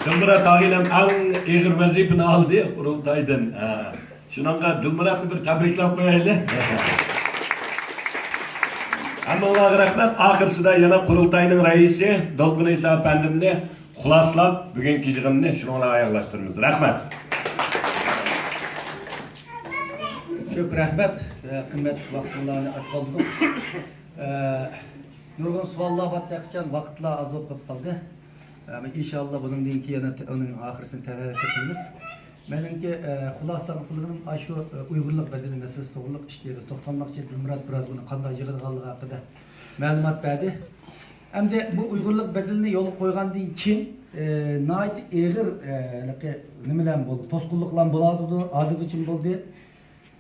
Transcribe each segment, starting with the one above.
Dilmurat ağaylem en ağır vazifeni aldı kurultaydan. Şunanga Dilmurat'ı bir tebriklep koyaylı. Allah'a rahmet. Ahırsıda yana kurultayının reisi Dolgun İsa Efendim'ni xulaslap bugünkü yığınını şununla ayarlaştırırız. Rahmet. Çok rahmet. Kıymetli vaktlarını atkaldım. Nurgun suvallar battıkça vakitler az olup kaldı. İnşallah bunun deyinki yana onun ahırsını tercih etmemiz. Benimki xulaslarını kılırım aşı Uygurluk bedeli meselesi doğruluk işleriz. Toxtanmak için Dilmurat biraz bunu qanday yığılğanlığı hakkında məlumat verdi. Hem de bu Uygurluk bedelini yolu koygandan keyin nayt ağır nimeler oldu. Toskunluklar boladı, adı için oldu.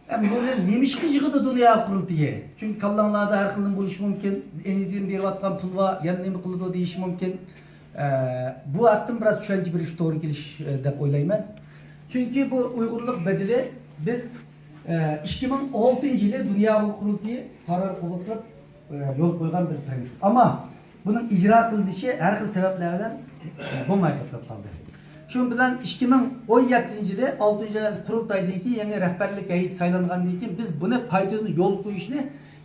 Hem böyle nemişki yığıdı dünya kurultuyu. Çünkü kallanlarda her kılın buluş mümkün. Enidin bir vatkan pulva yan nemi kılıdı deyiş mümkün. Bu aktın biraz çölce bir doğru geliş de oylayım. Çünkü bu Uygurluk bedeli biz 2006 yılı Dünya Kurultuyu karar koyup yol koygan bir prens. Ama bunun icra kılışı her xil sebeplerden bulmayıp kaldı. Şu bilen 2017 yılı 6. kurultaydan ki yeni rehberlik heyeti saylangandan ki biz bunu faydalı yol koyuşunu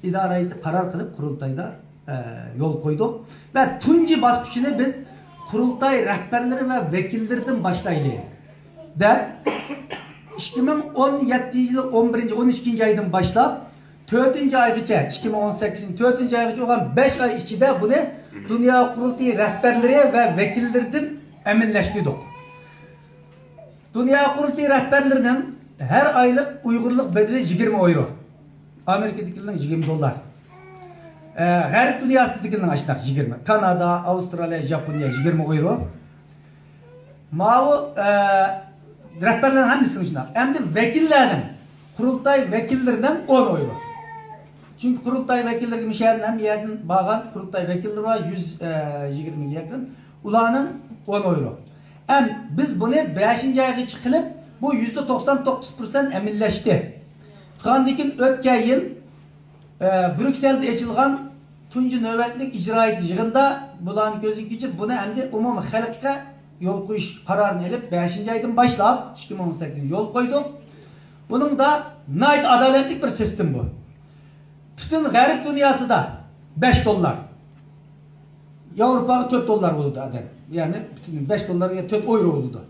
idare edip karar kılıp kurultayda yol koyduk. Ve tunci baskıçını biz kurultay rehberleri ve vekillerden başlayalım. De 2017 yılı 11. 12. aydan başlap 4. aygacha 2018'in 4. aygacha olan 5 ay içinde bunu Dünya Kurultayı rehberleri ve vekillerden eminleştirdik. Dünya Kurultayı rehberlerinin her aylık Uygurluk bedeli 20 euro. Amerika'dakilerin 20 dolar. Her dünyasındakilerin aşnak 20. Kanada, Avustralya, Japonya 20 euro. Mavi rehberlerin hangisinin içinde? Hem de vekillerden, kurultay vekillerinden 10 euro. Çünkü kurultay vekilleri gibi şehrinden bir yerden bağlan kurultay vekilleri var 120 yakın. Ulanın 10 euro. Hem biz bunu 5. ayga çıkılıp bu %99% eminleşti. Kandikin ötken yıl Brüksel'de açılgan tuncu nöbetlik icraiyeti yığında bulan gözü geçip bunu hem de umum halkka yol koyuş kararını elip 5. aydan başlayıp 2018 yol koyduk. Bunun da nayt adaletlik bir sistem bu. Bütün garip dünyası da 5 dolar. Avrupa'da 4 dolar oldu adam. Yani 5 dolar ya 4 euro oldu.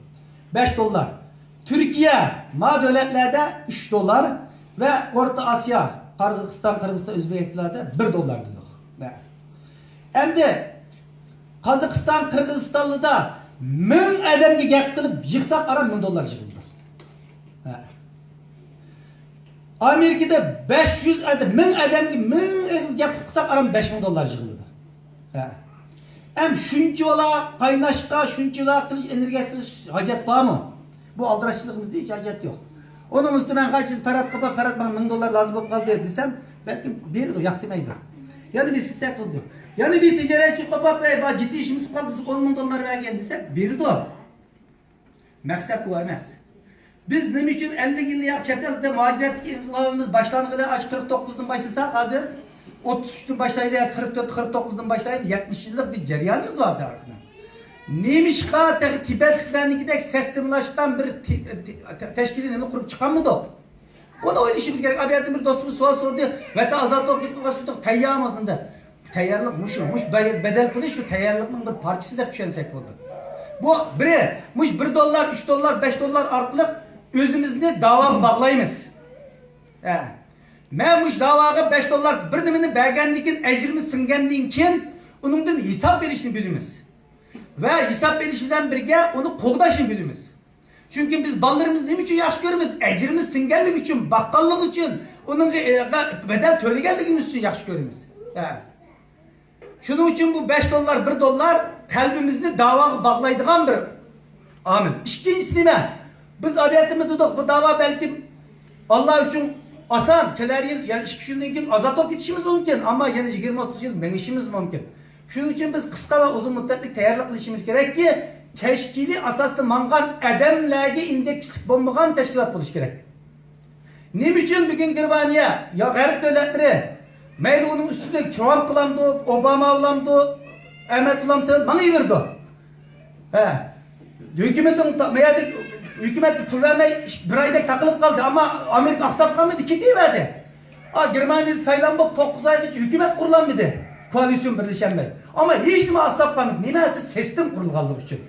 5 dolar. Türkiye, ma devletlerde 3 dolar ve Orta Asya, Kırgızistan, Özbekistan'da 1 dolar dedik. Hem de Kazakistan, Kırgızistan'da 1000 adamga gap qilib yıksak ara 1000 dolar yığıldı. Amerika'da 500 adam, 1000 adamga 1000 gap qilsak ara 5000 dolar yığıldı. Hem şunçola kaynaşka, şunçola kılıç enerjisi hacet var mı? Bu aldıraçlılığımızda hiç hacet yok. Onun üstüne ben kaç yıl Ferhat Kaba, Ferhat bana 1000 dolar lazım olup kaldı desem belki verir o yaktımaydı. Yani bir sistem oldu. Yani bir ticaretçi kapak bey, ciddi işimiz kaldı, biz 10 bin dolar vergen desek verir o. Maksat bu olmaz. Biz ne için 50 yıl yak çetelde muhaciret inqilabımız başlangıda aç 49'dan başlasak hazır 33'ten başlaydı, 44-49'dan başlaydı, 70 yıllık bir ceryanımız vardı artık. Neymiş ka Tibetlilerindeki sistemlaşkan bir teşkilini kurup çıkan mı da? Ona öyle işimiz gerek. Abi bir dostumuz sual sordu. Ve de azat gitmek kasıtlık teyyamazında. Teyyarlık muş bedel pulu şu teyyarlığın bir parçası da düşensek oldu. Bu muş 1 dolar, 3 dolar, 5 dolar artlık özümüzde dava bağlayımız. Ben muş davaga 5 dolar bir nimini bergenlikin ecrimiz sıngendiğin ken onundan hesap verişini bilimiz. Ve hesap verişinden birge onu koğdaşını bilimiz. Çünkü biz dallarımız ne için yaş görürüz? Ecrimiz singellik için, bakkallık için, onun bedel tölegelliğimiz için yaş görürüz. Şunun için bu 5 dolar, 1 dolar kalbimizni dava bağlaydıgan bir amin. İkincisi ne? Biz adetimiz dedik bu dava belki Allah için asan, keler yıl, yani 2 yıldan keyin azat gitişimiz mümkün ama yani 20-30 yıl menişimiz mümkün. Şunun için biz kısa ve uzun müddetli tayyorluk qilishimiz kerak ki teşkili asasda mangan adamlarga indekslik bo'lmagan teşkilat bo'lishi kerak. Nim uchun bugun Germaniya ya g'arb davlatlari mayli uning ustida Trump qilamdi, Obama qilamdi, Ahmed qilamsa mana berdi. Hükümet pul vermey bir ayda takılıp kaldı ama Amerika aksap kalmadı, 2 deyiverdi. Germanya'da sayılan bu 9 ayda hükümet kurulanmadı. Koalisyon birleşenmey. Ama hiç mi aksap kalmadı? Nimesi sistem kurulganlık için.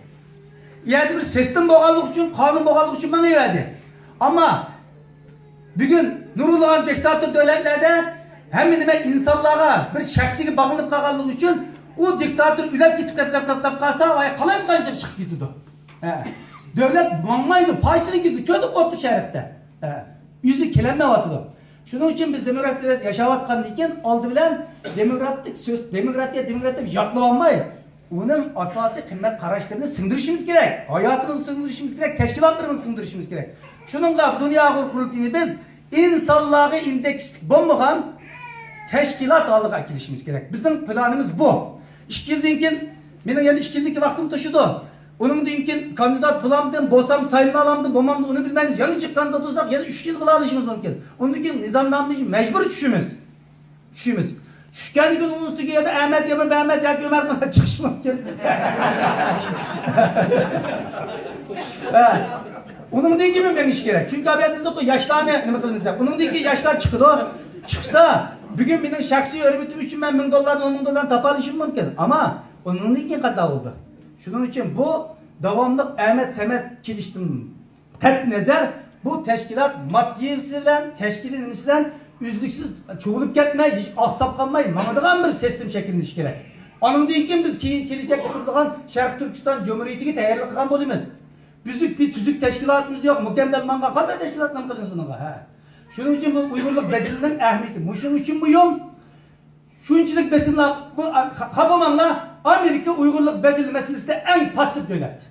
Yani bir sistem boğalık için, kanun boğalık için bana verdi. Ama bugün Nurullah diktatör devletlerde hem de insanlara bir şahsine bağlanıp kalganlık için o diktatör ülep gitip kalsa kalayım kancık çıkıp gidiyordu. Devlet manmaydı, payçılık gidiyordu, kötü koptu şerifte. Yüzü kilenme vatıdı. Şunun için biz demokratiyada yaşavatkan deyken oldu bilen demokratik söz, demokratiya yatlavanmayı. Onun asası kıymet karaşlarını sındırışımız gerek. Hayatımızı sındırışımız gerek, teşkilatlarımızı sındırışımız gerek. Şununla dünya kurultayını biz insanlığı indekslik bombagan teşkilat aldığa girişimiz gerek. Bizim planımız bu. İşkildinkin, benim yani işkildiki vaktim taşıdı. Onun dinkin kandidat bulamdım, bosam sayını alamdım, bomamdı onu bilmemiz. Yani çık kandidat olsak ya da 3 yıl kıla alışımız mümkün. Onun dinkin nizamlanmış mecbur düşüşümüz. Düşken gün onun üstüne ya da Ahmet Yaman, Mehmet Yaman, Ömer kadar çıkış mümkün. Onun dinki mi ben iş gerek? Çünkü haber dedik ki yaşlar ne kılımızda. Onun dinki yaşlar çıktı. Çıksa bugün benim şahsi örgütüm için ben $1000, $10.000 tapalışım mümkün. Ama onun dinki kadar oldu. Şunun için bu devamlık Ahmet Semet kiliştim. Hep nezer bu teşkilat maddiyesiyle, teşkilinimizle üzlüksüz çoğulup gitmeyi, hiç asaplanmayı, mamadıgan bir sistem şeklinde iş gerek. Onun deyken biz gelecek kurulduğun Şarkı Türkistan Cumhuriyeti'ne tayarlı kılan boluyuz. Bir tüzük teşkilatımız yok, mükemmel manga kadar teşkilatla mı kılıyorsun onunla? Şunun için bu uygurluk bedelinin ehemmiyeti. Şunun için buyum. Şunçilik besinle, bu kapamanla Amerika uygurluk bedeli meselesi de en pasif devlet.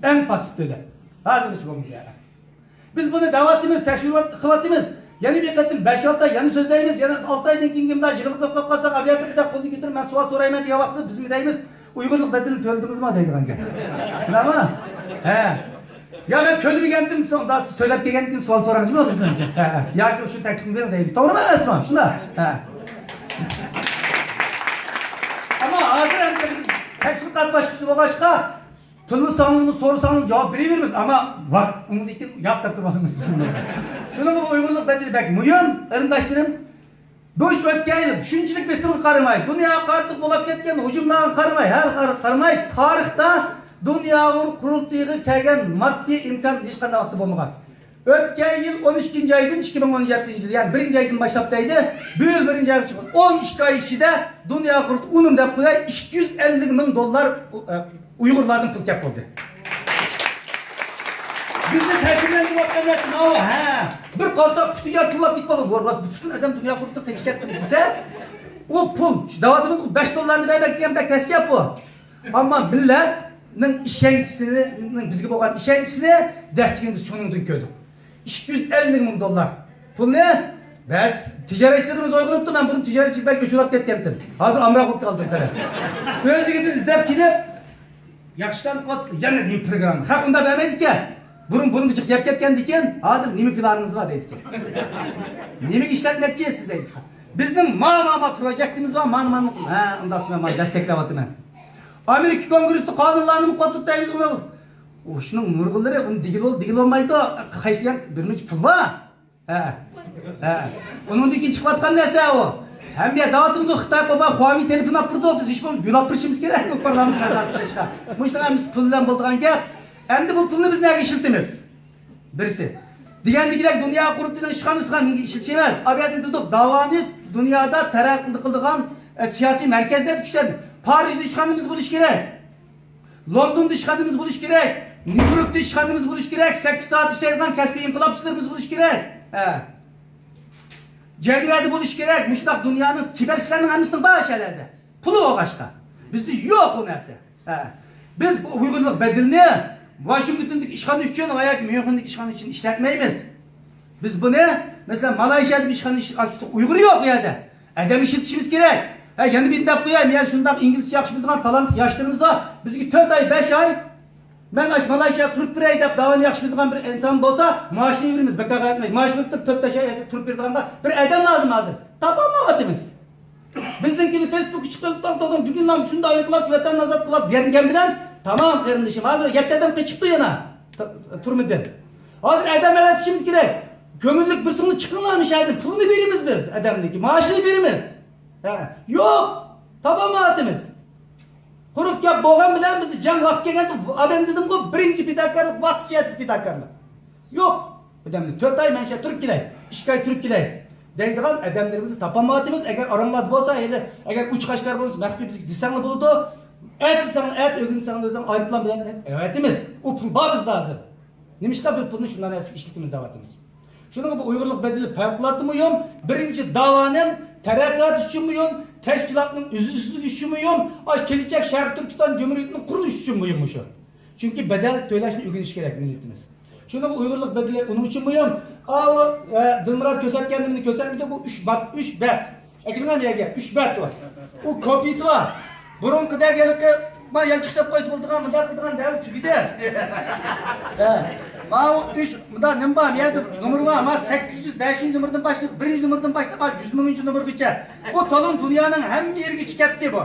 En pasif devlet. Hazır iş bulmuş yani. Biz bunu davetimiz, teşvirat kıvatimiz, yani bir katım 5-6 ay yani sözlerimiz, yani 6 aydan kim daha jığılıp kapatsak, abiyatta bir tak bunu getir, ben sual sorayım diye vakti bizim deyimiz uygurluk bedelini töldünüz mü deydi kanka. Ama ya ben köylü bir kendim daha siz söylep geldiğiniz sual sorancı mı olursunuz? Ya ki şu teklifini verin deyip. Doğru mu Esma? Şunda. Ama hazır hemşerimiz teşvikat başkası başka tıllı sanımız, soru sanımız cevap veremiyoruz ama bak onu değil ki yaptırtırmadınız bizim. Şunun gibi uygurluk bedeli bek mühim, ırındaşlarım. Bu iş ötkeyilim, düşünçilik besimi karımay, dünya kartık bulup ketken hücumlarını karımay, her karımay tarihte dünya kurultayı kelgen maddi imkan hiç kadar vakti bulmagan. Ötken yıl 12. aydan 2017 yıl yani 1. aydan başlaptaydı. Büyül 1. ay çıktı. 12 ay içinde dünya kurultu unum da koyay $250.000 Uygurlardan pul kep oldu. Bizni tepkilendi bakmamasın ama bir kalsak bütün yartılap gitmedi. Bütün adam dünya kurultu teşkil etmedi bize. O pul, davatımız $5 vermek de keski yap bu. Ama milletin işencisini, bizge boğan işencisini dersçiğimiz şunun köydük. $250.000. Pul ne? Biz ticaretçilerimiz uygunluktu, ben bunu ticaretçi belki uçurap ketkendim. Hazır Amerika kutu kaldım. Böylece gidip izlep gidip yakışlarını katıldı. Yani neyim programı? Ha bunda vermedik ya. Bunun bıçık yap ketken diken, hazır neyim planınız var dedik. Neyim işletmekçiyiz siz dedik. Bizim mama projektimiz var, man. Ondan sonra ben desteklevatım ben. Amerika Kongresi kanunlarını kotuttayımız ona bu. O şunun nurgulları, onun digil olmaydı, kaysıyan bir pul var. Onun dikin çıkvatkan neyse o. Hem bir dağıtımızı Xitay baba Huawei telefon yaptırdı, biz hiç bunu gül yapırışımız gerek mi parlament mezasında işte. Muştan biz puldan bulduğun gap. Hem de bu pulunu biz nereye işiltimiz? Birisi. Diğer dünya kurultuyla işiltişemez. Abiyatını tutup davanı dünyada terakkilik kıldığın siyasi merkezler güçlerini. Paris'te işhanımız buluş gerek. London'da işhanımız buluş gerek. New York'ta işhanımız buluş gerek. 8 saat içeriden kesbi inkılapçılarımız buluş gerek. Cedvede buluş gerek. Müştak dünyanın kiberçilerinin hemsinin bayağı şeylerde. Pulu o başka. Bizde yok o neyse. Biz bu uygurluk bedelini Washington'daki işhan için veya Münih'indeki işhan için işletmeyiz. Biz bunu mesela Malazya'daki işhan açtık. Uygur yok yerde. Edem işletişimiz gerek. Yani bir de koyayım yani şundan İngilizce yakış bildiğin talant yaşlarımızda bizki 4 ay 5 ay ben Malaysia Türk bir ayda davanı yakış bildiğin bir insan olsa maaşını veririz. Bekar etmeyiz. Maaş verip 4-5 ay Türk bir ayda bir eden lazım hazır. Tapama vatimiz. Bizdenkini Facebook çıkıp bugün lan şunda ayıklar küvetten nazat kıvat diyen bilen Tamam kardeşim hazır yettedim kaçıptı yana. Turmudin. Hazır adam öğretişimiz gerek. Kömürlük bir sınıf çıkınlamış erdim. Pulunu birimiz biz adamdaki. Maaşını birimiz. Yok. Tabamatımız. Kurup yap boğan bilen bizi can vakit geldi. Ben dedim bu birinci fidakarlık vakit çeyredik fidakarlık. Yok. Adamlık 4 ay menşe Türk giley. 2 ay Türk giley. Deydiğin adamlarımızı tapamatımız eğer aranladı olsa hele eğer uç kaşkar bulmuş mehbi bizi disanlı buldu. Et insan et ögün insan özden ayrılan bilen evetimiz. O pul babız lazım. Nemişka bir pulunu şundan eski işlikimiz davatımız. Şunun bu uygurluk bedeli fevkuladı mıyım? Birinci davanın terekat için miyim? Teşkilatının üzülsüzlük için miyim? Gelecek Şerif Türkistan Cumhuriyeti'nin kuruluş için miyim şu? Çünkü bedel söyleşini ögün iş gerek milletimiz. Şunun uygurluk bedeli onun için miyim? Dılmırat kösetkenliğini kösetmedi bu 3 bet. Ekilmem ya gel 3 bet var. O kopisi var. Burun kadar gelip ben yan çıksap koyuz bulduğum mıdar kıldıgan devlet tügide. Ma 3 mıdar ne var yerde numara var ama 805. numaradan başlayıp 1. numaradan başlayıp 100. numara geçer. Bu talon dünyanın hem bir yeri çıkarttı bu.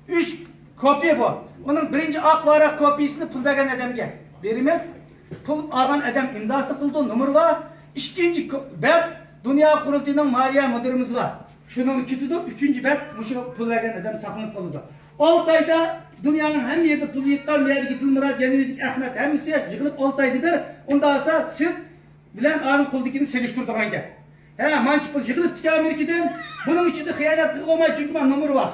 3 kopya bu. Bunun birinci ak varak kopyasını pul veren adamga berimiz. Pul algan adam imzasını kıldı numara var. İkinci bet dünya kurultayının maliye müdürümüz var. Şunun ikisi üçüncü bet bu pul veren adam saklanıp kaldı. 6 ayda dünyanın hem yerde pul yıktan meyadaki Dılmırat, Yenivedik, Ahmet hemisi yıkılıp 6 ayda bir ondan sonra siz bilen ağın kuldukini seliştirdiğine gel. Manç pul yıkılıp tiki Amerika'dan bunun içinde hıyanet kılılmayı çünkü ben numara var.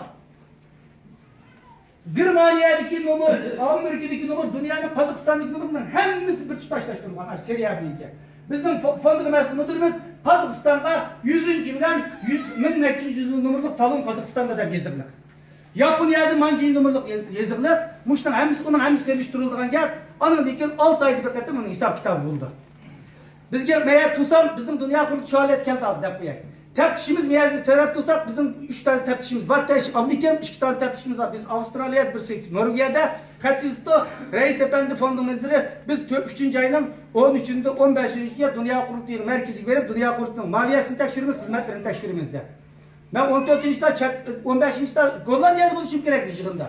Germanya'daki numara, Amerika'daki numara, dünyanın Kazakistan'daki numarından hemisi bir tutaşlaştırılgan, seriye bilince. Bizim fonduk mesul müdürümüz Kazakistan'da 100. bilen 100. numaralık talon Kazakistan'da da gezirlik. Yaponya'da mancı numaralık yazılı, muştan onun hemisi seliştirildiğine gel, onun dikin 6 ayda bir katı bunun hesap kitabı buldu. Bizge meğer tutsam bizim dünya kurulu şöyle kent aldı yapıya. Teftişimiz meğer bir taraf tutsak bizim 3 tane teftişimiz var. Amerika'da 2 tane teftişimiz var. Biz Avustralya'da bir Norveç'te Katüz'de Reis Efendi fondumuzları biz 3. ayının 13'ünde 15'inde dünya kurulu merkezi verip dünya kurulunun maliyesini tekşirimiz, hizmetlerini tekşirimizde. Ben 15'de Gollandiya'da buluşum gerekli yığında.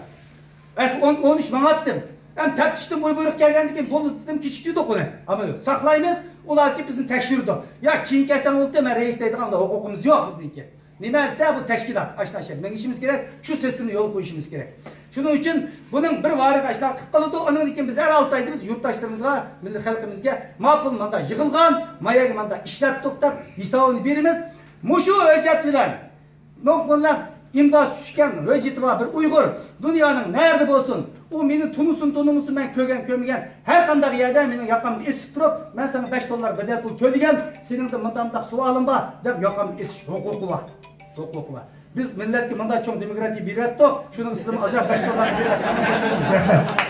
13 bana attım. Hem teftiştim boy buyruk gelgendik, bolu dedim küçüktü de konu. Ama yok. Saklayımız, olar ki bizim tekşirdi. Ya kiyin kesen oldu da ben reis deydik ama hukukumuz yok bizimki. Nimelse bu teşkilat aşağı. Ben işimiz gerek, şu sistemi yol koyuşumuz gerek. Şunun için bunun bir varık aşağı kıpkalıdı. Onun için biz her 6 ayda biz yurttaşlarımızga, milli halkımızga mapıl manda yığılgan, mayak manda işlettik de hesabını birimiz. Muşu öcet bilen. Noktalar imza düşken veciti var bir Uygur dünyanın nerede olsun o meni tunumusun ben kömügen her kandak yerde meni yakamı esip durup ben sana $5 bedel pul töleyen senin de mındamda sualın var dep yakamı esiş hukuku var. Biz milletki mında çok demokratiyi bir ettik şunun ısırımı azra $5 bir etsin.